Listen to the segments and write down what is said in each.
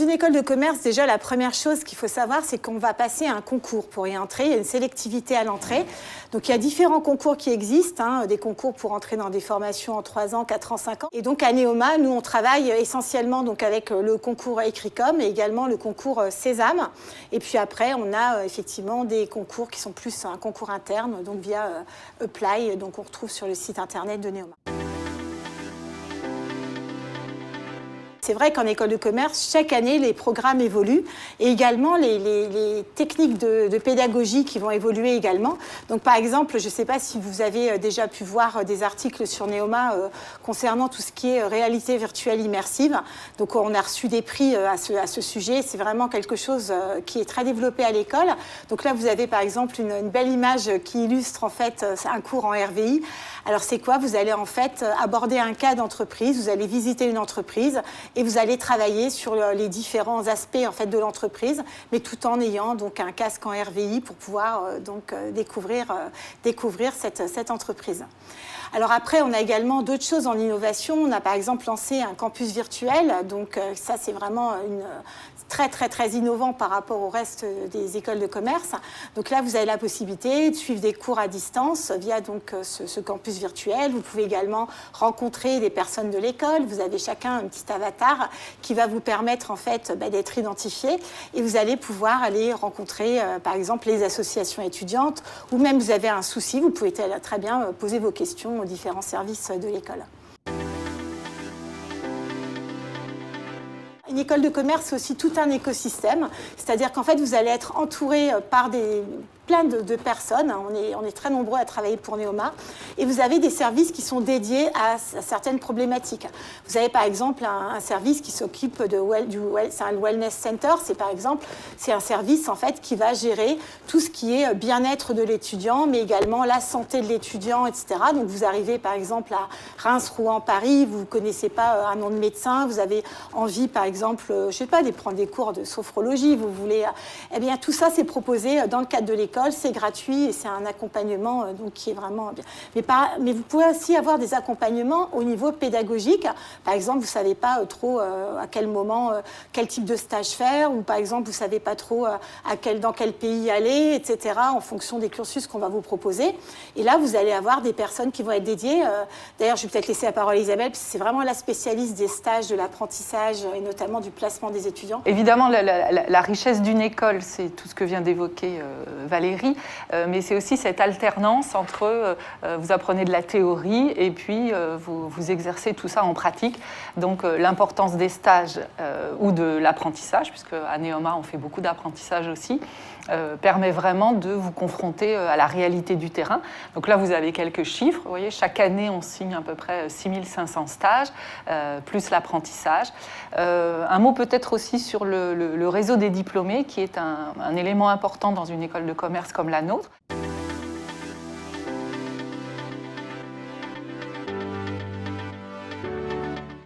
une école de commerce, déjà, la première chose qu'il faut savoir, c'est qu'on va passer un concours pour y entrer. Il y a une sélectivité à l'entrée. Donc, il y a différents concours qui existent, hein, des concours pour entrer dans des formations en 3 ans, 4 ans, 5 ans. Et donc, à Neoma, nous, on travaille essentiellement donc, avec le concours Écricom et également le concours Sésame. Et puis après, on a effectivement des concours qui sont plus un concours interne, donc via Apply, donc on retrouve sur le site internet de Neoma. C'est vrai qu'en école de commerce, chaque année, les programmes évoluent et également les techniques de pédagogie qui vont évoluer également. Donc, par exemple, je ne sais pas si vous avez déjà pu voir des articles sur Neoma concernant tout ce qui est réalité virtuelle immersive. Donc, on a reçu des prix à ce sujet. C'est vraiment quelque chose qui est très développé à l'école. Donc là, vous avez par exemple une belle image qui illustre en fait un cours en RVI. Alors, c'est quoi? Vous allez en fait aborder un cas d'entreprise, vous allez visiter une entreprise et vous allez travailler sur les différents aspects en fait, de l'entreprise, mais tout en ayant donc, un casque en RVI pour pouvoir découvrir cette entreprise. Alors après, on a également d'autres choses en innovation. On a par exemple lancé un campus virtuel. Donc ça, c'est vraiment très innovant par rapport au reste des écoles de commerce. Donc là, vous avez la possibilité de suivre des cours à distance via donc, ce campus virtuel. Vous pouvez également rencontrer des personnes de l'école. Vous avez chacun un petit avatar qui va vous permettre en fait d'être identifié. Et vous allez pouvoir aller rencontrer par exemple les associations étudiantes ou même vous avez un souci, vous pouvez très bien poser vos questions aux différents services de l'école. Une école de commerce, c'est aussi tout un écosystème, c'est-à-dire qu'en fait, vous allez être entouré par plein de personnes. On est très nombreux à travailler pour Neoma. Et vous avez des services qui sont dédiés à certaines problématiques. Vous avez par exemple un service qui s'occupe c'est un wellness center. C'est un service en fait qui va gérer tout ce qui est bien-être de l'étudiant, mais également la santé de l'étudiant, etc. Donc vous arrivez par exemple à Reims, Rouen, Paris, vous ne connaissez pas un nom de médecin, vous avez envie par exemple, je sais pas, de prendre des cours de sophrologie, vous voulez, eh bien tout ça c'est proposé dans le cadre de l'école. C'est gratuit et c'est un accompagnement donc, qui est vraiment bien. Mais vous pouvez aussi avoir des accompagnements au niveau pédagogique. Par exemple, vous ne savez pas trop à quel moment, quel type de stage faire, ou par exemple, vous ne savez pas trop dans quel pays aller, etc., en fonction des cursus qu'on va vous proposer. Et là, vous allez avoir des personnes qui vont être dédiées. D'ailleurs, je vais peut-être laisser la parole à Isabelle, parce que c'est vraiment la spécialiste des stages, de l'apprentissage et notamment du placement des étudiants. Évidemment, la richesse d'une école, c'est tout ce que vient d'évoquer Valérie, mais c'est aussi cette alternance entre vous apprenez de la théorie et puis vous exercez tout ça en pratique. Donc l'importance des stages ou de l'apprentissage, puisque à Neoma on fait beaucoup d'apprentissage aussi, permet vraiment de vous confronter à la réalité du terrain. Donc là vous avez quelques chiffres, vous voyez, chaque année on signe à peu près 6500 stages, plus l'apprentissage. Un mot peut-être aussi sur le réseau des diplômés, qui est un élément important dans une école de commerce comme la nôtre.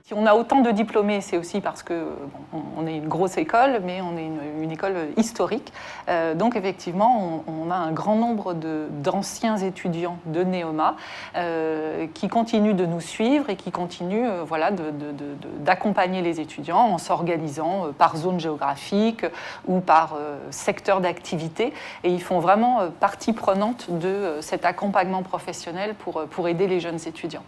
Si on a autant de diplômés, c'est aussi parce qu'on est une grosse école, mais on est une école historique. Donc effectivement, on a un grand nombre d'anciens étudiants de Neoma qui continuent de nous suivre et qui continuent d'accompagner les étudiants en s'organisant par zone géographique ou par secteur d'activité. Et ils font vraiment partie prenante de cet accompagnement professionnel pour aider les jeunes étudiants.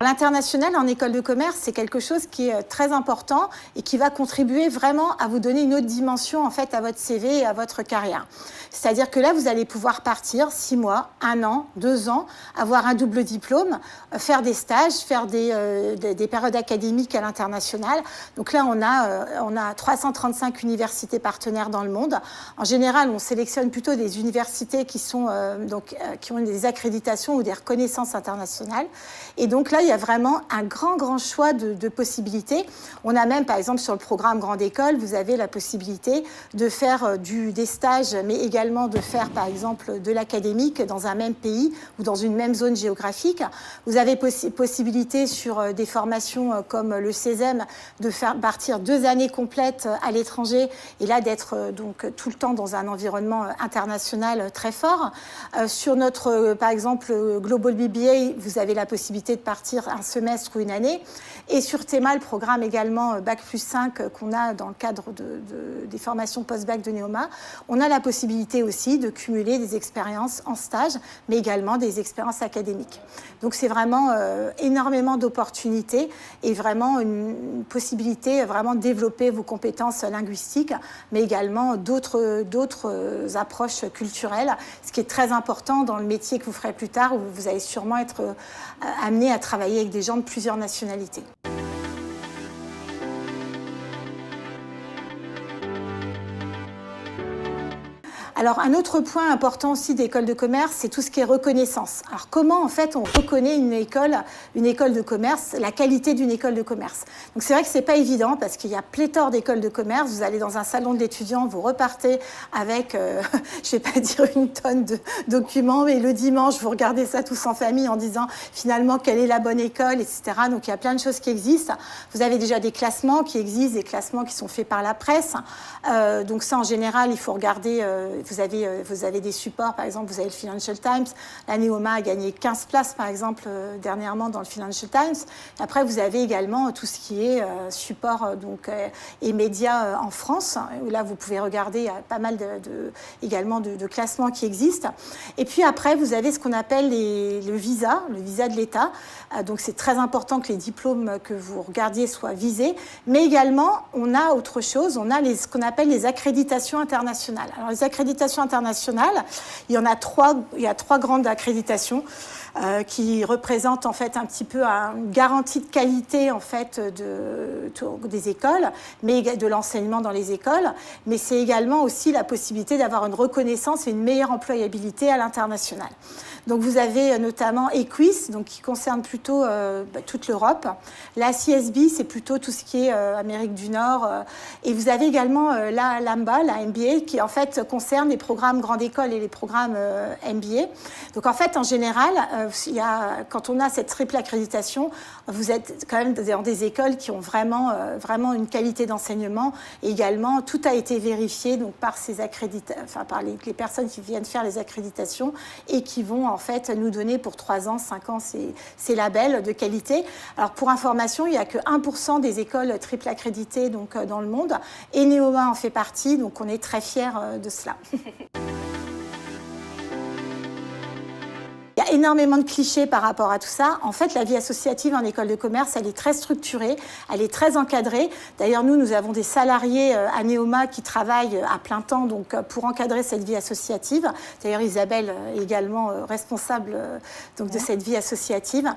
L'international en école de commerce, c'est quelque chose qui est très important et qui va contribuer vraiment à vous donner une autre dimension en fait à votre CV et à votre carrière. C'est-à-dire que là, vous allez pouvoir partir 6 mois, 1 an, 2 ans, avoir un double diplôme, faire des stages, faire des périodes académiques à l'international. Donc là, on a 335 universités partenaires dans le monde. En général, on sélectionne plutôt des universités qui ont des accréditations ou des reconnaissances internationales. Et donc là, il y a vraiment un grand choix de possibilités. On a même, par exemple, sur le programme Grande École, vous avez la possibilité de faire des stages, mais également de faire, par exemple, de l'académique dans un même pays ou dans une même zone géographique. Vous avez possibilité sur des formations comme le CESEM de faire partir 2 années complètes à l'étranger et là d'être donc tout le temps dans un environnement international très fort. Sur notre, par exemple, Global BBA, vous avez la possibilité de partir un semestre ou une année. Et sur Théma, le programme également Bac+5 qu'on a dans le cadre des formations post-bac de Neoma, on a la possibilité aussi de cumuler des expériences en stage, mais également des expériences académiques. Donc c'est vraiment énormément d'opportunités et vraiment une possibilité vraiment de développer vos compétences linguistiques, mais également d'autres approches culturelles, ce qui est très important dans le métier que vous ferez plus tard, où vous allez sûrement être amené à travailler avec des gens de plusieurs nationalités. Alors, un autre point important aussi d'école de commerce, c'est tout ce qui est reconnaissance. Alors, comment, en fait, on reconnaît une école de commerce, la qualité d'une école de commerce? Donc, c'est vrai que c'est pas évident parce qu'il y a pléthore d'écoles de commerce. Vous allez dans un salon de l'étudiant, vous repartez avec, je vais pas dire une tonne de documents, mais le dimanche, vous regardez ça tous en famille en disant, finalement, quelle est la bonne école, etc. Donc, il y a plein de choses qui existent. Vous avez déjà des classements qui existent, des classements qui sont faits par la presse. Donc, ça, en général, il faut regarder... Vous avez des supports, par exemple, vous avez le Financial Times. La Neoma a gagné 15 places, par exemple, dernièrement dans le Financial Times. Après, vous avez également tout ce qui est support et médias en France, où là, vous pouvez regarder, il y a pas mal également de classements qui existent. Et puis après, vous avez ce qu'on appelle le visa de l'État. Donc, c'est très important que les diplômes que vous regardiez soient visés. Mais également, on a autre chose, on a ce qu'on appelle les accréditations internationales. Alors, les accréditations internationales, il y a 3 grandes accréditations qui représentent en fait un petit peu une garantie de qualité en fait des écoles, mais de l'enseignement dans les écoles. Mais c'est également aussi la possibilité d'avoir une reconnaissance et une meilleure employabilité à l'international. Donc vous avez notamment EQUIS, donc qui concerne plutôt toute l'Europe. La CSB, c'est plutôt tout ce qui est Amérique du Nord. Et vous avez également la LAMBA, la MBA, qui en fait concerne les programmes Grande École et les programmes MBA. Donc en fait, en général, quand on a cette triple accréditation, vous êtes quand même dans des écoles qui ont vraiment une qualité d'enseignement. Et également, tout a été vérifié donc par par les personnes qui viennent faire les accréditations et qui vont en fait nous donner pour 3 ans, 5 ans ces labels de qualité. Alors pour information, il n'y a que 1% des écoles triple accréditées donc, dans le monde et Neoma en fait partie, donc on est très fiers de cela. Il y a énormément de clichés par rapport à tout ça. En fait, la vie associative en école de commerce, elle est très structurée, elle est très encadrée. D'ailleurs, nous avons des salariés à Neoma qui travaillent à plein temps donc, pour encadrer cette vie associative. D'ailleurs, Isabelle est également responsable donc, de cette vie associative.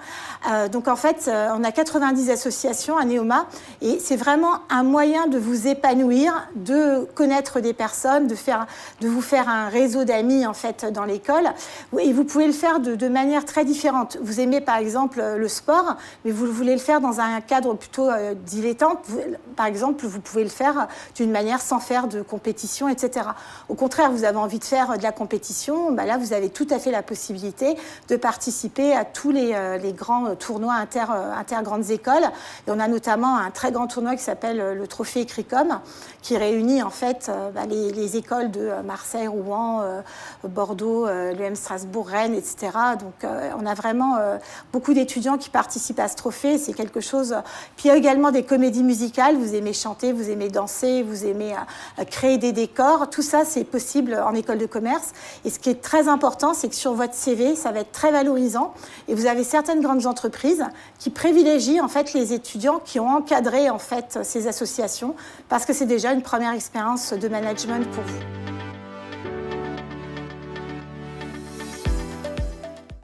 Donc, en fait, on a 90 associations à Neoma et c'est vraiment un moyen de vous épanouir, de connaître des personnes, de vous faire un réseau d'amis en fait, dans l'école. Et vous pouvez le faire de manière très différente. Vous aimez par exemple le sport, mais vous voulez le faire dans un cadre plutôt dilettante. Par exemple, vous pouvez le faire d'une manière sans faire de compétition, etc. Au contraire, vous avez envie de faire de la compétition, bah là, vous avez tout à fait la possibilité de participer à tous les grands tournois inter-grandes écoles. Et on a notamment un très grand tournoi qui s'appelle le Trophée Écricom, qui réunit en fait les écoles de Marseille, Rouen, Bordeaux, l'UM Strasbourg, Rennes, etc. Donc, on a vraiment beaucoup d'étudiants qui participent à ce trophée. C'est quelque chose... Puis, il y a également des comédies musicales. Vous aimez chanter, vous aimez danser, vous aimez créer des décors. Tout ça, c'est possible en école de commerce. Et ce qui est très important, c'est que sur votre CV, ça va être très valorisant. Et vous avez certaines grandes entreprises qui privilégient, en fait, les étudiants qui ont encadré, en fait, ces associations parce que c'est déjà une première expérience de management pour vous.